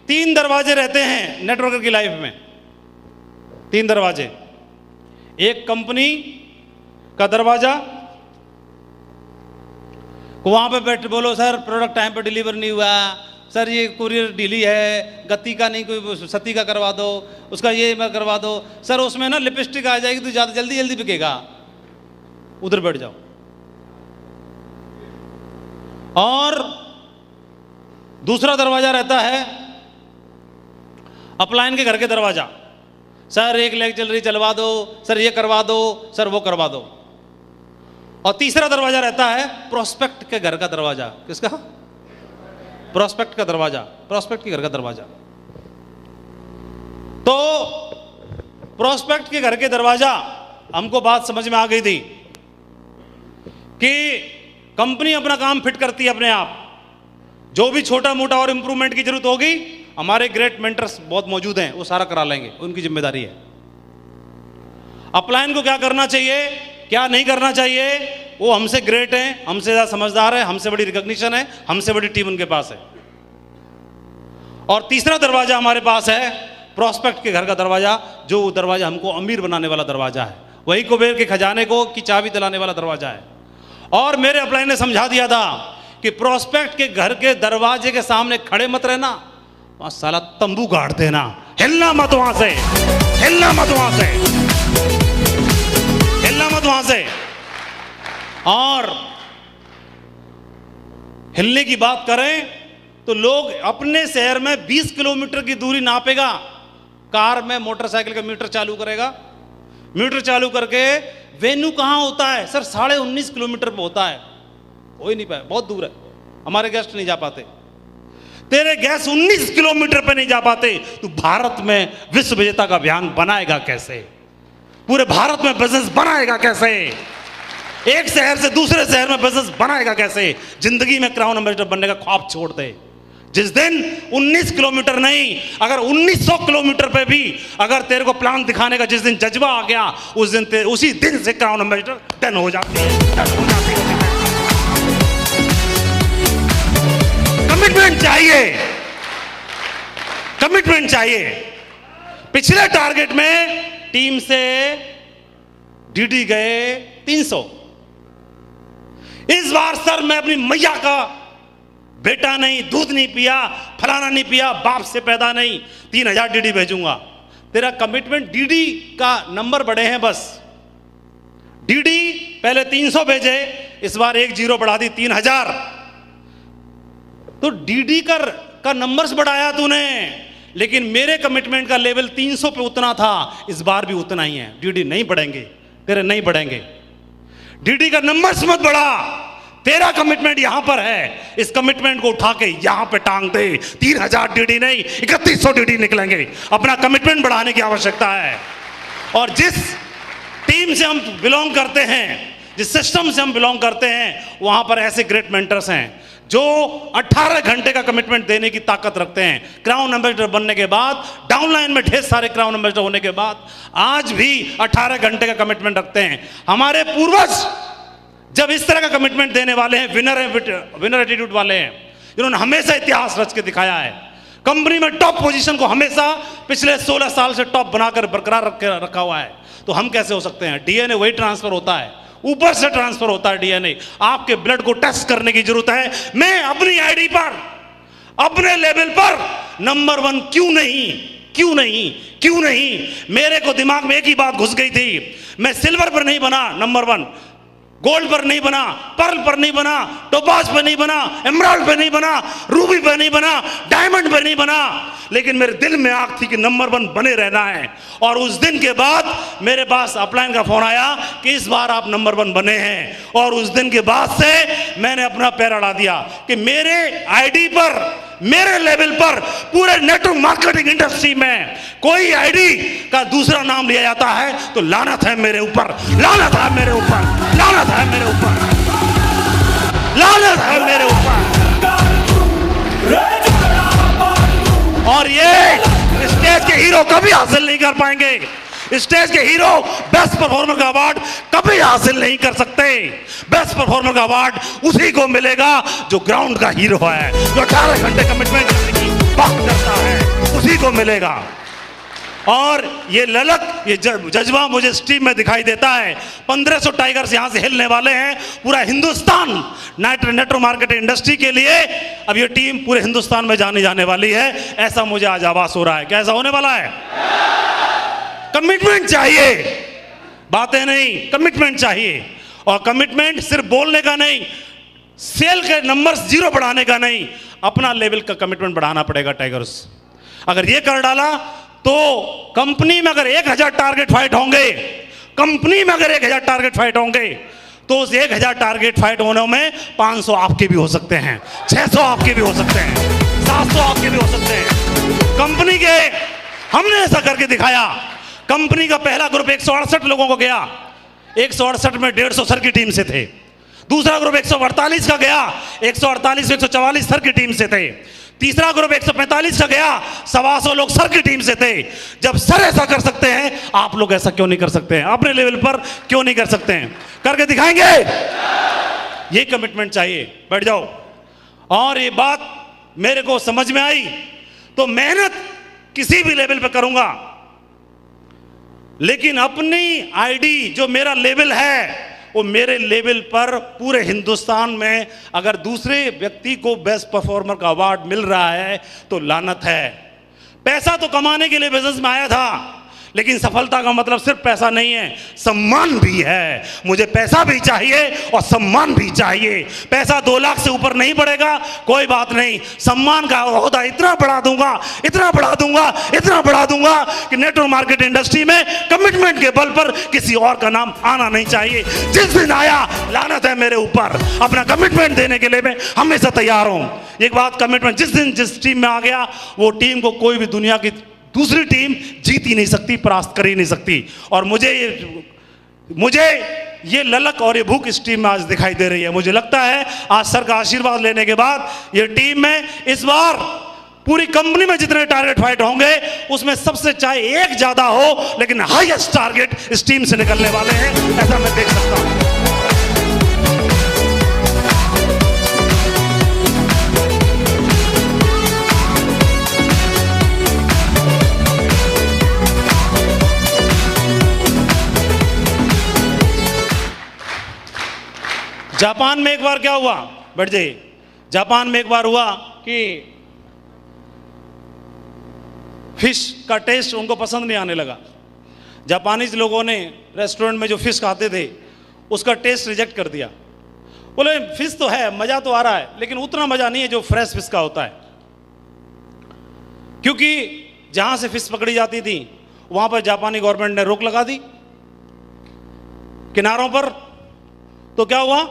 3 दरवाजे रहते हैं नेटवर्कर की लाइफ में, 3 दरवाजे। एक कंपनी का दरवाजा, वहां पे बैठ बोलो सर प्रोडक्ट टाइम पे डिलीवर नहीं हुआ, सर ये कुरियर डिली है, गति का नहीं कोई सती का करवा दो, उसका ये मैं करवा दो, सर उसमें ना लिपस्टिक आ जाएगी तो ज़्यादा जल्दी जल्दी बिकेगा, उधर बैठ जाओ। और दूसरा दरवाजा रहता है अपलाइन के घर के दरवाजा, सर एक लेग चल रही चलवा दो, सर ये करवा दो, सर वो करवा दो। और तीसरा दरवाजा रहता है प्रोस्पेक्ट के घर का दरवाजा। किसका? प्रोस्पेक्ट का दरवाजा, प्रोस्पेक्ट के घर का दरवाजा। तो प्रोस्पेक्ट के घर के दरवाजा, हमको बात समझ में आ गई थी कि कंपनी अपना काम फिट करती है अपने आप, जो भी छोटा मोटा और इंप्रूवमेंट की जरूरत होगी हमारे ग्रेट मेंटर्स बहुत मौजूद हैं, वो सारा करा लेंगे, उनकी जिम्मेदारी है। अपलाइन को क्या करना चाहिए क्या नहीं करना चाहिए वो हमसे ग्रेट हैं, हमसे ज़्यादा समझदार है, हमसे बड़ी रिकॉग्निशन है, हमसे बड़ी टीम उनके पास है। और तीसरा दरवाजा हमारे पास है प्रोस्पेक्ट के घर का दरवाजा, जो दरवाजा हमको अमीर बनाने वाला दरवाजा है, वही कुबेर के खजाने को की चाबी दिलाने वाला दरवाजा है। और मेरे अपलाइन ने समझा दिया था कि प्रोस्पेक्ट के घर के दरवाजे के सामने खड़े मत रहना, वहां साला तंबू गाड़ देना, हिलना मत वहां से, हिलना मत वहां से, हिलना मत वहां से। और हिलने की बात करें तो लोग अपने शहर में 20 किलोमीटर की दूरी नापेगा, कार में मोटरसाइकिल का मीटर चालू करेगा, मीटर चालू करके वेन्यू कहां होता है, सर 19.5 किलोमीटर पे होता है, हो ही नहीं पाए, बहुत दूर है, हमारे गेस्ट नहीं जा पाते, तेरे गेस्ट 19 किलोमीटर पे नहीं जा पाते, तू भारत में विश्व विजेता का अभियान बनाएगा कैसे, पूरे भारत में बिजनेस बनाएगा कैसे, एक शहर से दूसरे शहर में बिजनेस बनाएगा कैसे, जिंदगी में क्राउन एम्बेसडर बनने का ख्वाब छोड़ दे। जिस दिन 19 किलोमीटर नहीं, अगर 1900 किलोमीटर पे भी अगर तेरे को प्लान दिखाने का जिस दिन जज्बा आ गया, उस दिन उसी दिन से क्राउन एम्बेसडर डन हो जाती है, डन हो जाती है। कमिटमेंट चाहिए, कमिटमेंट चाहिए। पिछले टारगेट में टीम से डीडी गए 300, इस बार सर मैं अपनी मैया का बेटा नहीं, दूध नहीं पिया, फलाना नहीं पिया, बाप से पैदा नहीं, 3000 डीडी भेजूंगा। तेरा कमिटमेंट, डीडी का नंबर बढ़े हैं बस, डीडी पहले 300 भेजे, इस बार 1 जीरो बढ़ा दी 3000, तो डीडी का नंबर्स बढ़ाया तूने, लेकिन मेरे कमिटमेंट का लेवल 300 पे उतना था, इस बार भी उतना ही है, डीडी नहीं बढ़ेंगे तेरे, नहीं बढ़ेंगे, डीडी का नंबर्स मत बढ़ा, तेरा कमिटमेंट यहां पर है, इस कमिटमेंट को उठा के यहां पे टांग दे, 3000 डीडी नहीं 3100 डीडी निकलेंगे, अपना कमिटमेंट बढ़ाने की आवश्यकता है। और जिस टीम से हम बिलोंग करते हैं, जिस सिस्टम से हम बिलोंग करते हैं, वहां पर ऐसे ग्रेट मेंटर्स हैं जो 18 घंटे का कमिटमेंट देने की ताकत रखते हैं। क्राउन एम्बेसडर बनने के बाद, डाउनलाइन में ढेर सारे क्राउन एम्बेसडर होने के बाद, आज भी 18 घंटे का कमिटमेंट रखते हैं। हमारे पूर्वज जब इस तरह का कमिटमेंट देने वाले हैं, विनर एटीट्यूड वाले हैं, इन्होंने हमेशा इतिहास रच के दिखाया है। कंपनी में टॉप पोजीशन को हमेशा पिछले 16 साल से टॉप बनाकर बरकरार रखा हुआ है। तो हम कैसे हो सकते हैं? डीएनए वही ट्रांसफर होता है, ऊपर से ट्रांसफर होता है डीएनए। आपके ब्लड को टेस्ट करने की जरूरत है। मैं अपनी आईडी पर, अपने लेवल पर नंबर 1 क्यों नहीं, क्यों नहीं, क्यों नहीं? मेरे को दिमाग में एक ही बात घुस गई थी, मैं सिल्वर पर नहीं बना नंबर 1, गोल्ड पर नहीं बना, पर्ल पर नहीं बना, टोपाज पर नहीं बना, एमराल्ड पर नहीं बना, रूबी पर नहीं बना, डायमंड पर नहीं बना, लेकिन मेरे दिल में आग थी कि नंबर 1 बने रहना है। और उस दिन के बाद मेरे पास अपलाइन का फोन आया कि इस बार आप नंबर 1 बने हैं। और उस दिन के बाद से मैंने अपना पैर अड़ा दिया कि मेरे आईडी पर, मेरे लेवल पर, पूरे नेटवर्क मार्केटिंग इंडस्ट्री में कोई आईडी का दूसरा नाम लिया जाता है तो लानत है मेरे ऊपर, लानत है मेरे ऊपर, लानत है मेरे ऊपर, लानत है मेरे ऊपर। और ये स्टेज के हीरो कभी हासिल नहीं कर पाएंगे। स्टेज के हीरो बेस्ट परफॉर्मर का अवार्ड कभी हासिल नहीं कर सकते। बेस्ट परफॉर्मर का अवार्ड उसी को मिलेगा जो ग्राउंड का हीरो है, जो 18 घंटे कमिटमेंट करने की बात करता है। आपको मिलेगा। और ये ललक, ये जज्बा मुझे इस टीम में दिखाई देता है। 1500 टाइगर्स यहां से हिलने वाले हैं। पूरा हिंदुस्तान नेटवर्क मार्केटिंग इंडस्ट्री के लिए अब ये टीम पूरे हिंदुस्तान में जानी जाने वाली है, ऐसा मुझे आज आभास हो रहा है। कैसा होने वाला है? कमिटमेंट चाहिए, बातें नहीं, कमिटमेंट चाहिए। और कमिटमेंट सिर्फ बोलने का नहीं, सेल के नंबर्स जीरो बढ़ाने का नहीं, अपना लेवल का कमिटमेंट बढ़ाना पड़ेगा टाइगर्स। अगर ये कर डाला तो कंपनी में अगर 1000 टारगेट फाइट होंगे, कंपनी में अगर 1000 टारगेट फाइट होंगे, तो उस 1000 टारगेट फाइट होने में 500 आपके भी हो सकते हैं, 600 आपके भी हो सकते हैं, 700 आपके भी हो सकते हैं। कंपनी के हमने ऐसा करके दिखाया। कंपनी का पहला ग्रुप 168 लोगों को गया, 168 में 150 सर की टीम से थे। दूसरा ग्रुप 148 का गया, 148 में 144 सर की टीम से थे। तीसरा ग्रुप 145 का गया, 125 लोग सर की टीम से थे। जब सर ऐसा कर सकते हैं, आप लोग ऐसा क्यों नहीं कर सकते हैं? अपने लेवल पर क्यों नहीं कर सकते हैं? करके दिखाएंगे। ये कमिटमेंट चाहिए। बैठ जाओ। और ये बात मेरे को समझ में आई तो मेहनत किसी भी लेवल पे करूंगा, लेकिन अपनी आईडी जो मेरा लेवल है वो मेरे लेवल पर पूरे हिंदुस्तान में अगर दूसरे व्यक्ति को बेस्ट परफॉर्मर का अवार्ड मिल रहा है तो लानत है। पैसा तो कमाने के लिए बिजनेस में आया था, लेकिन सफलता का मतलब सिर्फ पैसा नहीं है, सम्मान भी है। मुझे पैसा भी चाहिए और सम्मान भी चाहिए। पैसा 2 लाख से ऊपर नहीं बढ़ेगा, कोई बात नहीं। सम्मान का ओहदा इतना बढ़ा दूंगा, इतना बढ़ा दूंगा, इतना बढ़ा दूंगा कि नेटवर्क मार्केट इंडस्ट्री में कमिटमेंट के बल पर किसी और का नाम आना नहीं चाहिए। जिस दिन आया, लानत है मेरे ऊपर। अपना कमिटमेंट देने के लिए मैं हमेशा तैयार हूं। एक बात, कमिटमेंट जिस दिन जिस टीम में आ गया, वो टीम को कोई भी दुनिया की दूसरी टीम जीत ही नहीं सकती, परास्त कर ही नहीं सकती। और मुझे ये ललक और ये भूख इस टीम में आज दिखाई दे रही है। मुझे लगता है आज सर का आशीर्वाद लेने के बाद ये टीम में इस बार पूरी कंपनी में जितने टारगेट फाइट होंगे उसमें सबसे चाहे एक ज्यादा हो, लेकिन हाईएस्ट टारगेट इस टीम से निकलने वाले हैं, ऐसा मैं देख सकता हूं। जापान में एक बार क्या हुआ, बैठ जाइए। जापान में एक बार हुआ कि फिश का टेस्ट उनको पसंद नहीं आने लगा। जापानीज लोगों ने रेस्टोरेंट में जो फिश खाते थे उसका टेस्ट रिजेक्ट कर दिया। बोले फिश तो है, मजा तो आ रहा है, लेकिन उतना मजा नहीं है जो फ्रेश फिश का होता है। क्योंकि जहां से फिश पकड़ी जाती थी वहां पर जापानी गवर्नमेंट ने रोक लगा दी किनारों पर। तो क्या हुआ,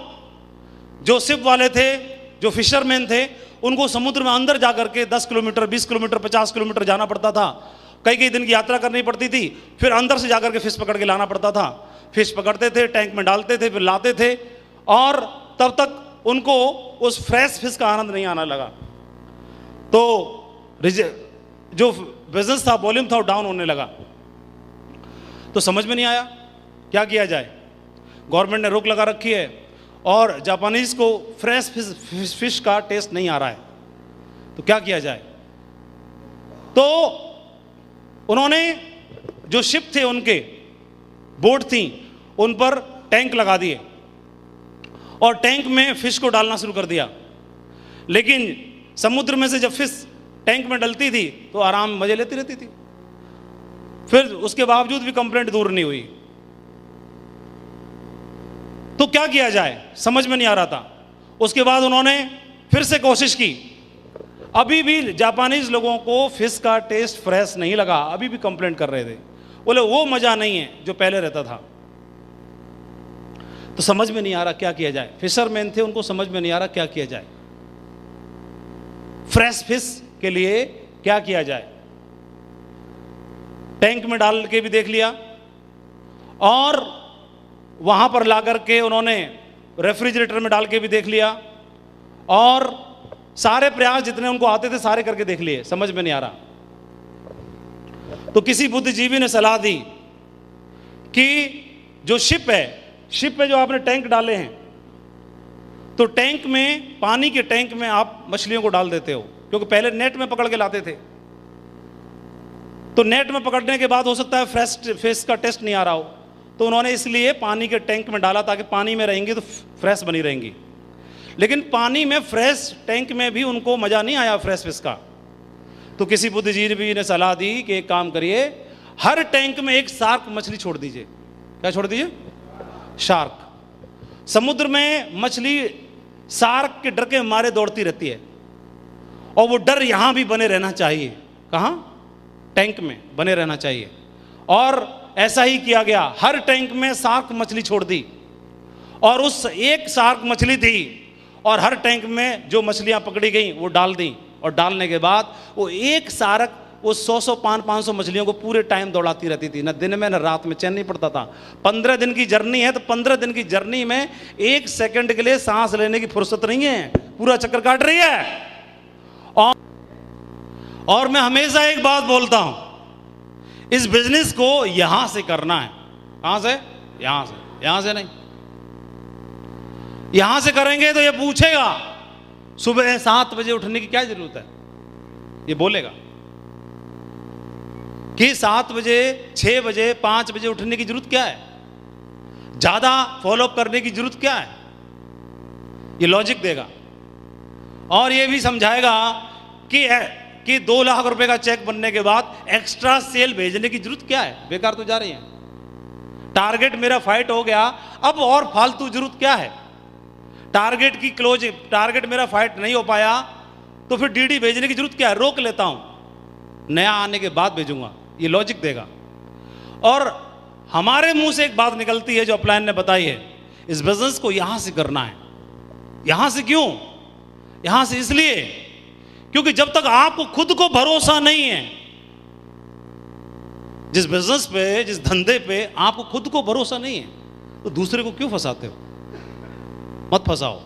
जो शिप वाले थे, जो फिशरमैन थे, उनको समुद्र में अंदर जाकर के 10 किलोमीटर, 20 किलोमीटर, 50 किलोमीटर जाना पड़ता था। कई कई दिन की यात्रा करनी पड़ती थी, फिर अंदर से जाकर के फिश पकड़ के लाना पड़ता था। फिश पकड़ते थे, टैंक में डालते थे, फिर लाते थे, और तब तक उनको उस फ्रेश फिश का आनंद नहीं आना लगा। तो जो बिजनेस था, वॉल्यूम था, वो डाउन होने लगा। तो समझ में नहीं आया क्या किया जाए। गवर्नमेंट ने रोक लगा रखी है और जापानीज को फ्रेश फिश का टेस्ट नहीं आ रहा है, तो क्या किया जाए। तो उन्होंने जो शिप थे, उनके बोट थी, उन पर टैंक लगा दिए और टैंक में फिश को डालना शुरू कर दिया। लेकिन समुद्र में से जब फिश टैंक में डलती थी तो आराम मजे लेती रहती थी। फिर उसके बावजूद भी कंप्लेंट दूर नहीं हुई। तो क्या किया जाए, समझ में नहीं आ रहा था। उसके बाद उन्होंने फिर से कोशिश की। अभी भी जापानीज लोगों को फिश का टेस्ट फ्रेश नहीं लगा, अभी भी कंप्लेंट कर रहे थे। बोले वो मजा नहीं है जो पहले रहता था। तो समझ में नहीं आ रहा क्या किया जाए। फिशरमैन थे, उनको समझ में नहीं आ रहा क्या किया जाए। फ्रेश फिश के लिए क्या किया जाए। टैंक में डाल के भी देख लिया और वहां पर ला करके उन्होंने रेफ्रिजरेटर में डाल के भी देख लिया, और सारे प्रयास जितने उनको आते थे सारे करके देख लिए, समझ में नहीं आ रहा। तो किसी बुद्धिजीवी ने सलाह दी कि जो शिप है, शिप पे जो आपने टैंक डाले हैं, तो टैंक में, पानी के टैंक में आप मछलियों को डाल देते हो, क्योंकि पहले नेट में पकड़ के लाते थे। तो नेट में पकड़ने के बाद हो सकता है फ्रेश फिश का टेस्ट नहीं आ रहा हो, तो उन्होंने इसलिए पानी के टैंक में डाला ताकि पानी में रहेंगी तो फ्रेश बनी रहेंगी। लेकिन पानी में फ्रेश टैंक में भी उनको मज़ा नहीं आया फ्रेश फिश का। तो किसी बुद्धिजीवी ने सलाह दी कि एक काम करिए, हर टैंक में एक शार्क मछली छोड़ दीजिए। क्या छोड़ दीजिए? शार्क। समुद्र में मछली शार्क के डर के मारे दौड़ती रहती है, और वो डर यहां भी बने रहना चाहिए। कहां? टैंक में बने रहना चाहिए। और ऐसा ही किया गया, हर टैंक में शार्क मछली छोड़ दी, और उस एक शार्क मछली थी, और हर टैंक में जो मछलियां पकड़ी गई वो डाल दी, और डालने के बाद वो एक शार्क वो 100 500 मछलियों को पूरे टाइम दौड़ाती रहती थी, न दिन में न रात में, चैन नहीं पड़ता था। 15 दिन की जर्नी है, तो 15 दिन की जर्नी में 1 सेकंड के लिए सांस लेने की फुर्सत नहीं है, पूरा चक्कर काट रही है। और मैं हमेशा एक बात बोलता हूं, इस बिजनेस को यहां से करना है। कहां से? यहां से, यहां से नहीं। यहां से करेंगे तो ये पूछेगा सुबह 7 बजे उठने की क्या जरूरत है, ये बोलेगा कि 7 बजे, 6 बजे, 5 बजे उठने की जरूरत क्या है, ज्यादा फॉलोअप करने की जरूरत क्या है, ये लॉजिक देगा। और ये भी समझाएगा कि 2 लाख रुपए का चेक बनने के बाद एक्स्ट्रा सेल भेजने की जरूरत क्या है, बेकार तो जा रही है। टारगेट मेरा फाइट हो गया, अब और फालतू जरूरत क्या है? टारगेट की क्लोज, टारगेट मेरा फाइट नहीं हो पाया तो फिर डीडी भेजने की जरूरत क्या है, रोक लेता हूं, नया आने के बाद भेजूंगा, ये लॉजिक देगा। और हमारे मुंह से एक बात निकलती है जो अपलाइन ने बताई है, इस बिजनेस को यहां से करना है। यहां से क्यों? यहां से इसलिए क्योंकि जब तक आपको खुद को भरोसा नहीं है, जिस बिजनेस पे, जिस धंधे पे आपको खुद को भरोसा नहीं है, तो दूसरे को क्यों फंसाते हो? मत फंसाओ।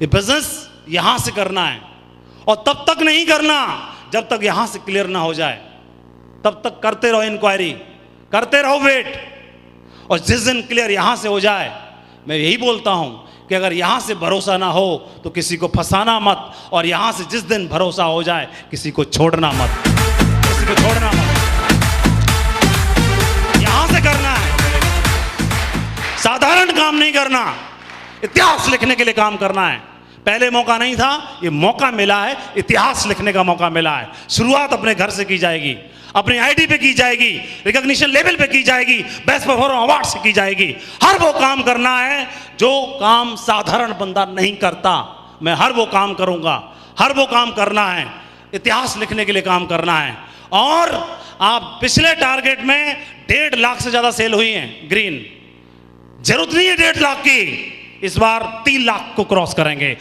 ये बिजनेस यहां से करना है, और तब तक नहीं करना जब तक यहां से क्लियर ना हो जाए। तब तक करते रहो इंक्वायरी, करते रहो वेट, और जिस दिन क्लियर यहां से हो जाए, मैं यही बोलता हूं कि अगर यहां से भरोसा ना हो तो किसी को फंसाना मत, और यहां से जिस दिन भरोसा हो जाए किसी को छोड़ना मत, किसी को छोड़ना मत। यहां से करना है, साधारण काम नहीं करना, इतिहास लिखने के लिए काम करना है। पहले मौका नहीं था, ये मौका मिला है, इतिहास लिखने का मौका मिला है। शुरुआत अपने घर से की जाएगी, अपनी आईडी पे की जाएगी, रिकॉग्निशन लेवल पे की जाएगी, बेस्ट परफॉर्मर अवार्ड से की जाएगी। हर वो काम करना है जो काम साधारण बंदा नहीं करता। मैं हर वो काम करूंगा, हर वो काम करना है, इतिहास लिखने के लिए काम करना है। और आप पिछले टारगेट में 1.5 लाख से ज्यादा सेल हुई है ग्रीन, जरूरत नहीं है 1.5 लाख की, इस बार 3 लाख को क्रॉस करेंगे,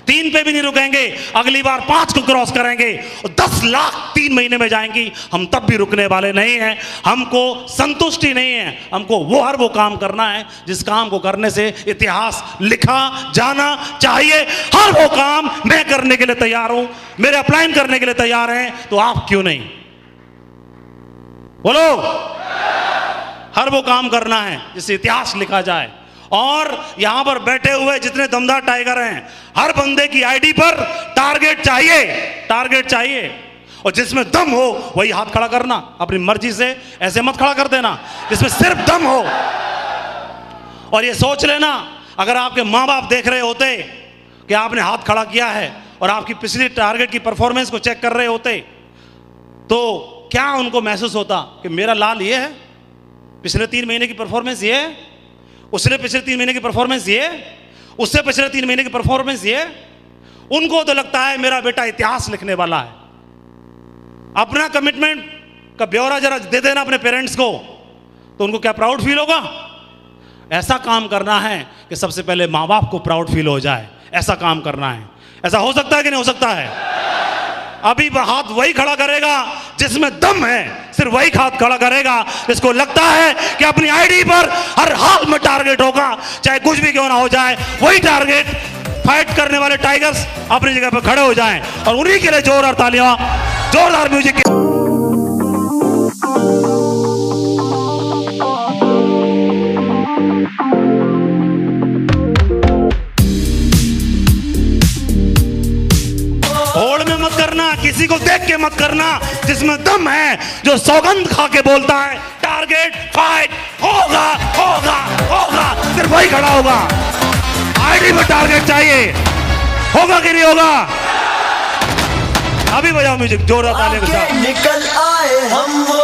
3 पे भी नहीं रुकेंगे, अगली बार 5 को क्रॉस करेंगे, और 10 लाख 3 महीने में जाएंगी। हम तब भी रुकने वाले नहीं हैं, हमको संतुष्टि नहीं है, हमको हर वो काम करना है जिस काम को करने से इतिहास लिखा जाना चाहिए। हर वो काम मैं करने के लिए तैयार हूं, मेरे अपलाइन करने के लिए तैयार हैं, तो आप क्यों नहीं? बोलो। हर वो काम करना है जिससे इतिहास लिखा जाए। और यहां पर बैठे हुए जितने दमदार टाइगर हैं, हर बंदे की आईडी पर टारगेट चाहिए, टारगेट चाहिए, और जिसमें दम हो वही हाथ खड़ा करना, अपनी मर्जी से ऐसे मत खड़ा कर देना, जिसमें सिर्फ दम हो। और ये सोच लेना, अगर आपके माँ बाप देख रहे होते कि आपने हाथ खड़ा किया है और आपकी पिछली टारगेट की परफॉर्मेंस को चेक कर रहे होते, तो क्या उनको महसूस होता कि मेरा लाल ये है, पिछले 3 महीने की परफॉर्मेंस ये है, उसने पिछले 3 महीने की परफॉर्मेंस ये, उससे पिछले 3 महीने की परफॉर्मेंस ये। उनको तो लगता है मेरा बेटा इतिहास लिखने वाला है। अपना कमिटमेंट का ब्यौरा जरा दे देना अपने पेरेंट्स को, तो उनको क्या प्राउड फील होगा? ऐसा काम करना है कि सबसे पहले माँ बाप को प्राउड फील हो जाए, ऐसा काम करना है। ऐसा हो सकता है कि नहीं हो सकता है? अभी हाथ वही खड़ा करेगा जिसमें दम है, सिर्फ वही हाथ खड़ा करेगा जिसको लगता है कि अपनी आईडी पर हर हाल में टारगेट होगा, चाहे कुछ भी क्यों ना हो जाए, वही टारगेट। फाइट करने वाले टाइगर्स अपनी जगह पर खड़े हो जाएं, और उन्हीं के लिए जोरदार तालियां, जोरदार म्यूजिक के। होड़ में मत करना, किसी किसी को देख के मत करना, जिसमें दम है, जो सौगंध खा के बोलता है टारगेट फाइट होगा होगा होगा, सिर्फ वही खड़ा होगा। आईडी में टारगेट चाहिए, होगा कि नहीं होगा? अभी बजाओ म्यूजिक जोरदार तालियों के साथ। निकल आए हम वो